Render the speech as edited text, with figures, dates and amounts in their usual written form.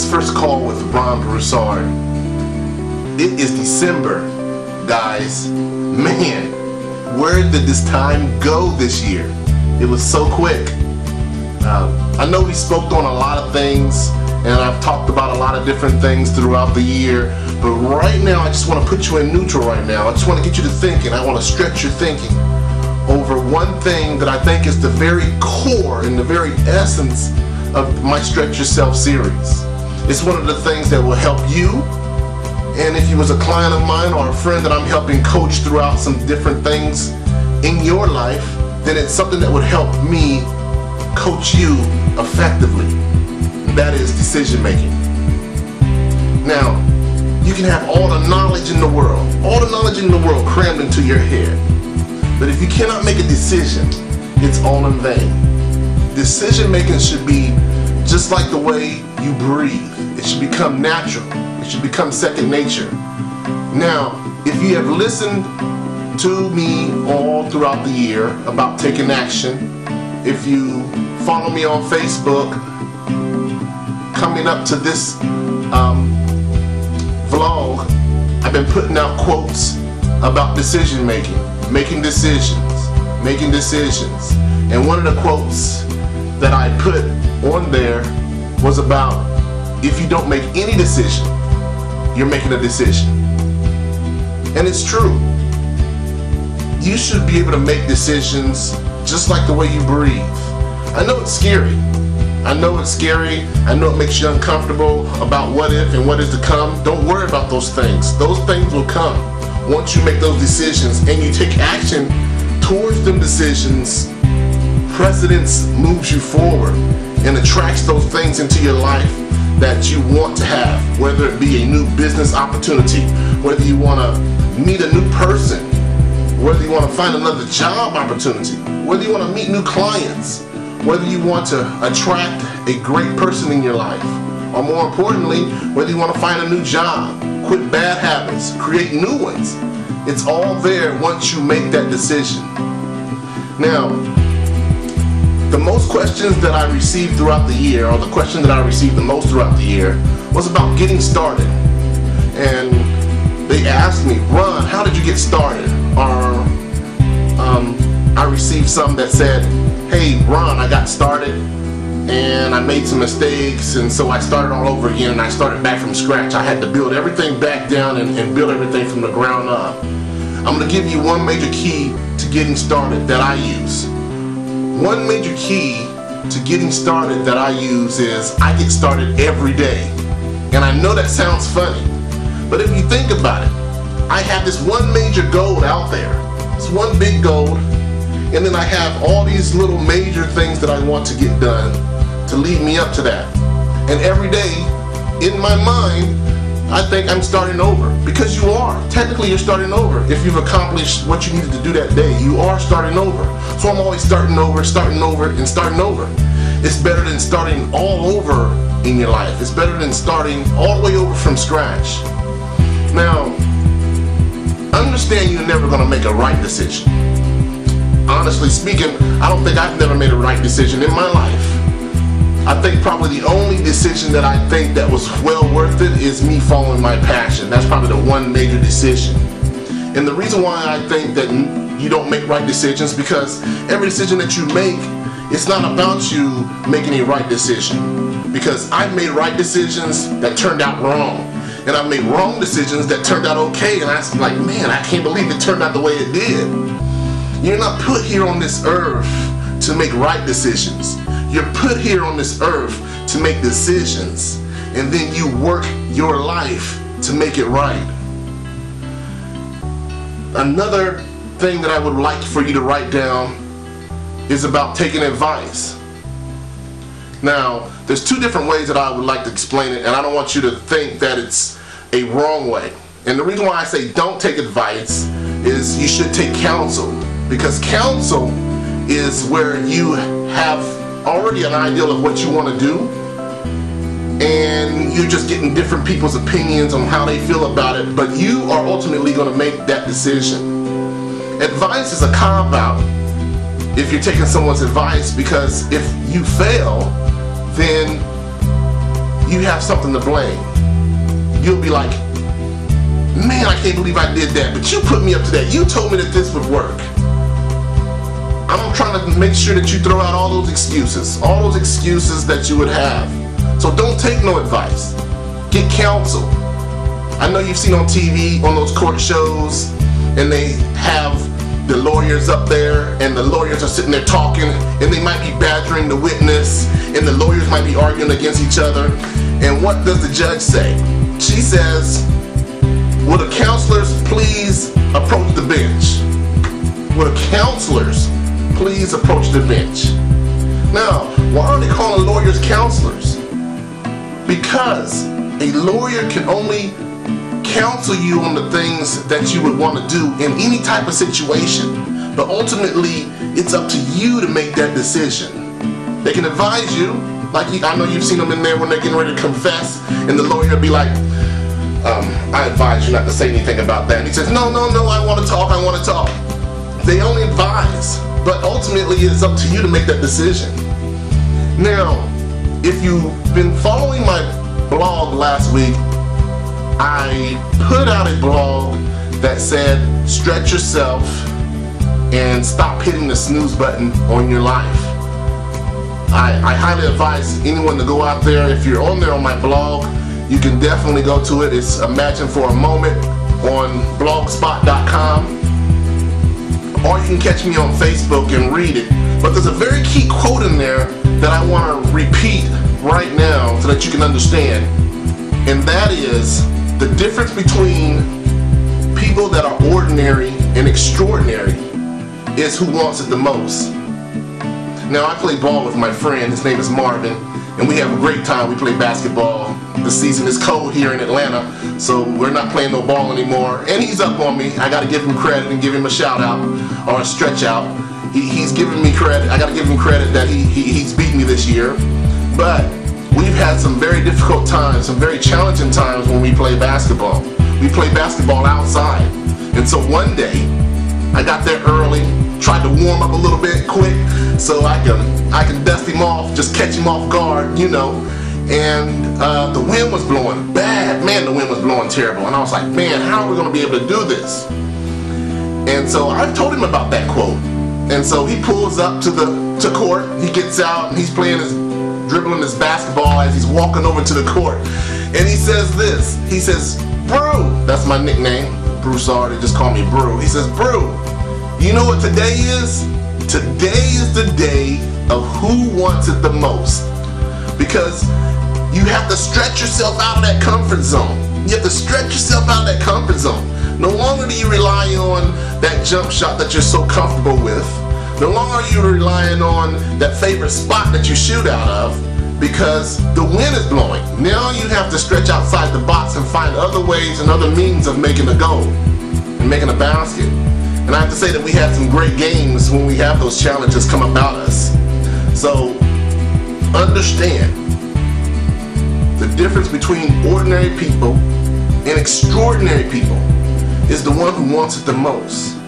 First Call with Ron Broussard. It is December, guys. Man, where did this time go this year? It was so quick. I know we spoke on a lot of things, and I've talked about a lot of different things throughout the year, but right now I just want to put you in neutral right now. I just want to get you to thinking. I want to stretch your thinking over one thing that I think is the very core and the very essence of my Stretch Yourself series. It's one of the things that will help you, and if you was a client of mine or a friend that I'm helping coach throughout some different things in your life, then it's something that would help me coach you effectively. That is decision making. Now, you can have all the knowledge in the world crammed into your head, but if you cannot make a decision, it's all in vain. Decision making should be just like the way you breathe. It should become natural. It should become second nature. Now, if you have listened to me all throughout the year about taking action, if you follow me on Facebook, coming up to this vlog, I've been putting out quotes about decision making, making decisions. And one of the quotes that I put on there was about, if you don't make any decision, you're making a decision. And it's true. You should be able to make decisions just like the way you breathe. I know it's scary. I know it makes you uncomfortable about what if and what is to come. Don't worry about those things. Those things will come once you make those decisions and you take action towards them decisions. Precedence moves you forward and attracts those things into your life that you want to have, whether it be a new business opportunity, whether you want to meet a new person, whether you want to find another job opportunity, whether you want to meet new clients, whether you want to attract a great person in your life, or more importantly, whether you want to find a new job, quit bad habits, create new ones. It's all there once you make that decision. Now, the most questions that I received throughout the year, or the question that I received the most throughout the year, was about getting started. And they asked me, Ron, how did you get started? Or I received some that said, hey Ron, I got started and I made some mistakes, and so I started all over again and I started back from scratch. I had to build everything back down and build everything from the ground up. I'm going to give you one major key to getting started that I use. One major key to getting started that I use is I get started every day. And I know that sounds funny, but if you think about it, I have this one major goal out there. It's one big goal, and then I have all these little major things that I want to get done to lead me up to that. And every day, in my mind, I think I'm starting over, because you are. Technically, you're starting over. If you've accomplished what you needed to do that day, you are starting over. So I'm always starting over, and starting over. It's better than starting all over in your life. It's better than starting all the way over from scratch. Now, understand you're never going to make a right decision. Honestly speaking, I don't think I've never made a right decision in my life. I think probably the only decision that I think that was well worth it is me following my passion. That's probably the one major decision. And the reason why I think that you don't make right decisions, because every decision that you make, it's not about you making a right decision. Because I've made right decisions that turned out wrong, and I've made wrong decisions that turned out okay, and I was like, man, I can't believe it turned out the way it did. You're not put here on this earth to make right decisions. You're put here on this earth to make decisions, and then you work your life to make it right. Another thing that I would like for you to write down is about taking advice. Now, there's two different ways that I would like to explain it, and I don't want you to think that it's a wrong way. And the reason why I say don't take advice is you should take counsel, because counsel is where you have already an idea of what you want to do, and you're just getting different people's opinions on how they feel about it, but you are ultimately going to make that decision. Advice is a cop-out if you're taking someone's advice, because if you fail, then you have something to blame. You'll be like, man, I can't believe I did that, but you put me up to that. You told me that this would work. I'm trying to make sure that you throw out all those excuses that you would have. So don't take no advice. Get counsel. I know you've seen on TV, on those court shows, and they have the lawyers up there, and the lawyers are sitting there talking, and they might be badgering the witness, and the lawyers might be arguing against each other. And what does the judge say? She says, will the counselors please approach the bench? Will the counselors please approach the bench? Now, why are they calling lawyers counselors? Because a lawyer can only counsel you on the things that you would want to do in any type of situation, but ultimately it's up to you to make that decision. They can advise you, like I know you've seen them in there when they're getting ready to confess, and the lawyer will be like, I advise you not to say anything about that. And he says, no, I want to talk. They only advise, but ultimately it's up to you to make that decision. Now, if you've been following my blog last week, I put out a blog that said, stretch yourself and stop hitting the snooze button on your life. I highly advise anyone to go out there. If you're on there on my blog, you can definitely go to it. It's Imagine for a Moment on blogspot.com, or you can catch me on Facebook and read it. But there's a very key quote in there that I want to repeat right now so that you can understand, and that is the difference between people that are ordinary and extraordinary is who wants it the most. Now, I play ball with my friend, his name is Marvin, and we have a great time. We play basketball. The season is cold here in Atlanta, so we're not playing no ball anymore, and he's up on me. I gotta give him credit and give him a shout out or a stretch out. He's giving me credit. I gotta give him credit that he's beat me this year, but we've had some very difficult times, some very challenging times when we play basketball. We play basketball outside, and so one day I got there early, tried to warm up a little bit quick so I can dust him off, just catch him off guard, you know. And the wind was blowing bad. Man, the wind was blowing terrible, and I was like, man, how are we going to be able to do this? And so I told him about that quote, and so he pulls up to court. He gets out and he's dribbling his basketball as he's walking over to the court, and he says this. He says, Brew, that's my nickname, Broussard. They just call me Brew. He says, Brew, you know what today is? Today is the day of who wants it the most, because you have to stretch yourself out of that comfort zone. You have to stretch yourself out of that comfort zone. No longer do you rely on that jump shot that you're so comfortable with. No longer are you relying on that favorite spot that you shoot out of, because the wind is blowing. Now you have to stretch outside the box and find other ways and other means of making a goal and making a basket. And I have to say that we had some great games when we have those challenges come about us. So understand the difference between ordinary people and extraordinary people is the one who wants it the most.